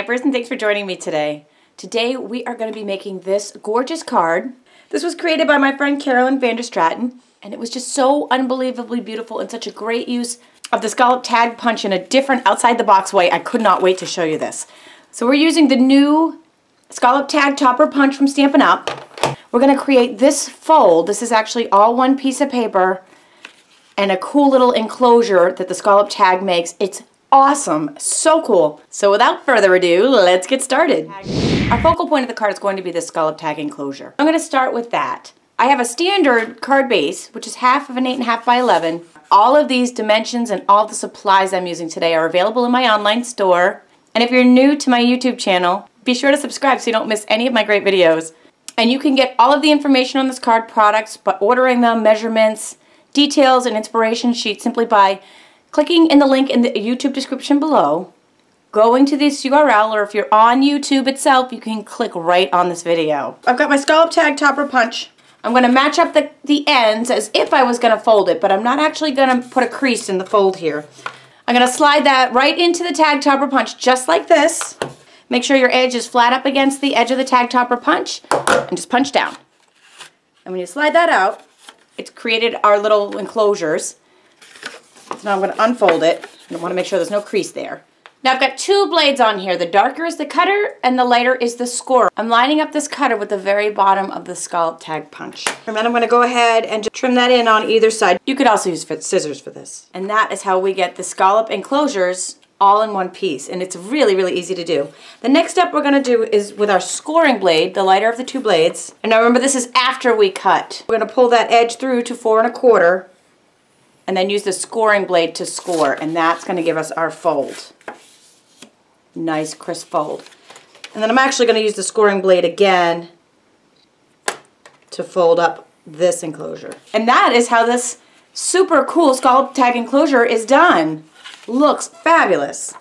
stampers, and thanks for joining me today. Today we are going to be making this gorgeous card. This was created by my friend Carolyn van der Straaten, and it was just so unbelievably beautiful and such a great use of the scallop tag punch in a different outside-the-box way. I could not wait to show you this. So we're using the new Scallop Tag Topper punch from Stampin' Up. We're going to create this fold. This is actually all one piece of paper and a cool little enclosure that the scallop tag makes. It's awesome. So cool. So without further ado, let's get started. Our focal point of the card is going to be the scallop tag enclosure. I'm going to start with that. I have a standard card base, which is half of an 8.5 by 11. All of these dimensions and all the supplies I'm using today are available in my online store. And if you're new to my YouTube channel, be sure to subscribe so you don't miss any of my great videos. And you can get all of the information on this card products by ordering them, measurements, details, and inspiration sheets simply by clicking in the link in the YouTube description below, going to this URL, or if you're on YouTube itself, you can click right on this video. I've got my Scallop Tag Topper punch. I'm going to match up the ends as if I was going to fold it, but I'm not actually going to put a crease in the fold here. I'm going to slide that right into the Tag Topper punch just like this. Make sure your edge is flat up against the edge of the Tag Topper punch and just punch down. And when you slide that out, it's created our little enclosures. So now I'm going to unfold it. I want to make sure there's no crease there. Now I've got two blades on here. The darker is the cutter and the lighter is the scorer. I'm lining up this cutter with the very bottom of the scallop tag punch. And then I'm going to go ahead and just trim that in on either side. You could also use scissors for this. And that is how we get the scallop enclosures all in one piece, and it's really, really easy to do. The next step we're going to do is with our scoring blade, the lighter of the two blades. And now remember, this is after we cut. We're going to pull that edge through to 4 1/4 and then use the scoring blade to score, and that's going to give us our fold. Nice crisp fold. And then I'm actually going to use the scoring blade again to fold up this enclosure. And that is how this super cool scallop tag enclosure is done. Looks fabulous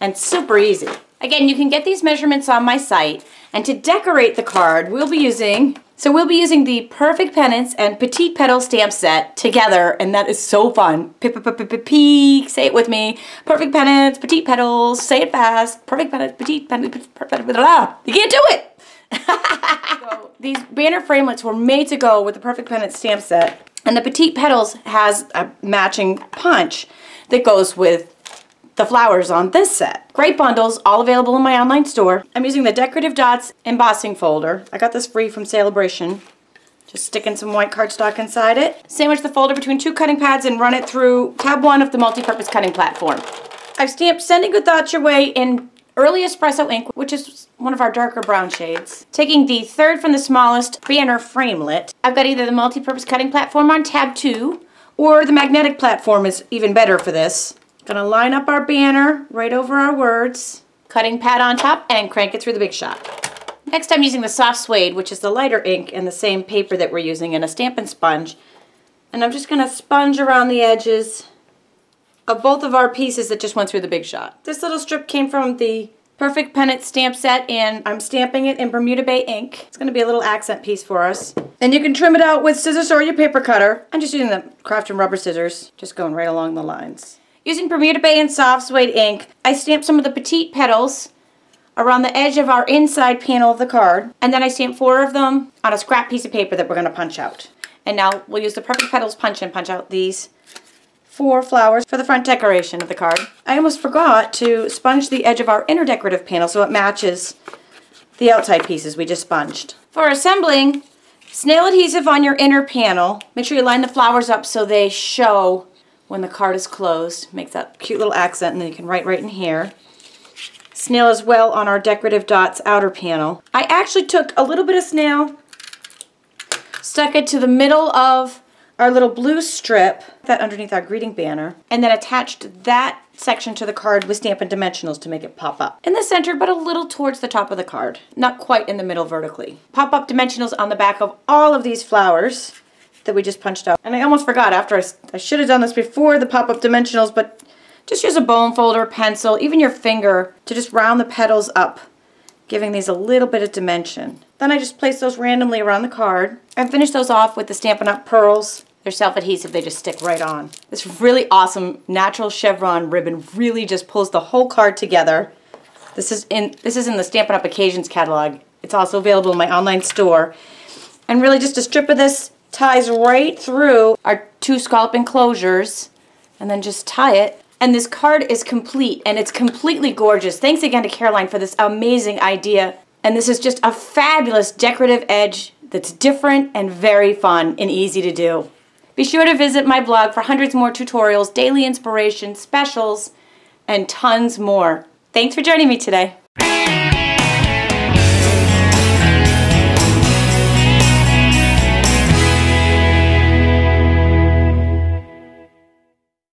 and super easy. Again, you can get these measurements on my site, and to decorate the card we'll be using the Perfect Pennants and Petite Petals stamp set together, and that is so fun. P, say it with me. Perfect Pennants, Petite Petals, say it fast. Perfect Pennants, Petite Pennants, you can't do it! So, these banner framelits were made to go with the Perfect Pennants stamp set, and the Petite Petals has a matching punch that goes with the flowers on this set. Great bundles, all available in my online store. I'm using the Decorative Dots embossing folder. I got this free from Celebration. Just sticking some white cardstock inside it. Sandwich the folder between 2 cutting pads and run it through tab 1 of the multi-purpose cutting platform. I've stamped Sending Good Thoughts Your Way in Early Espresso ink, which is one of our darker brown shades. Taking the third from the smallest banner framelit, I've got either the multi-purpose cutting platform on tab 2, or the magnetic platform is even better for this. Gonna line up our banner right over our words, cutting pad on top, and crank it through the Big Shot. Next I'm using the soft suede, which is the lighter ink and the same paper that we're using, in a Stampin' Sponge. And I'm just gonna sponge around the edges of both of our pieces that just went through the Big Shot. This little strip came from the Perfect Pennant stamp set, and I'm stamping it in Bermuda Bay ink. It's gonna be a little accent piece for us. And you can trim it out with scissors or your paper cutter. I'm just using the Craft & Rubber scissors, just going right along the lines. Using Bermuda Bay and soft suede ink, I stamped some of the Petite Petals around the edge of our inside panel of the card, and then I stamped 4 of them on a scrap piece of paper that we're going to punch out. And now we'll use the Perfect Petals punch and punch out these 4 flowers for the front decoration of the card. I almost forgot to sponge the edge of our inner decorative panel so it matches the outside pieces we just sponged. For assembling, snail adhesive on your inner panel. Make sure you line the flowers up so they show when the card is closed. Makes that cute little accent, and then you can write right in here. Snail as well on our Decorative Dots outer panel. I actually took a little bit of snail, stuck it to the middle of our little blue strip, that underneath our greeting banner, and then attached that section to the card with Stampin' Dimensionals to make it pop up. In the center, but a little towards the top of the card. Not quite in the middle vertically. Pop up dimensionals on the back of all of these flowers that we just punched out. And I almost forgot, after I should have done this before the pop-up dimensionals, but just use a bone folder, pencil, even your finger to just round the petals up, giving these a little bit of dimension. Then I just place those randomly around the card and finish those off with the Stampin' Up! Pearls. They're self-adhesive, they just stick right on. This really awesome natural chevron ribbon really just pulls the whole card together. This is in the Stampin' Up! Occasions catalog. It's also available in my online store. And really just a strip of this ties right through our 2 scallop enclosures, and then just tie it. And this card is complete, and it's completely gorgeous. Thanks again to Caroline for this amazing idea. And this is just a fabulous decorative edge that's different and very fun and easy to do. Be sure to visit my blog for hundreds more tutorials, daily inspiration, specials, and tons more. Thanks for joining me today.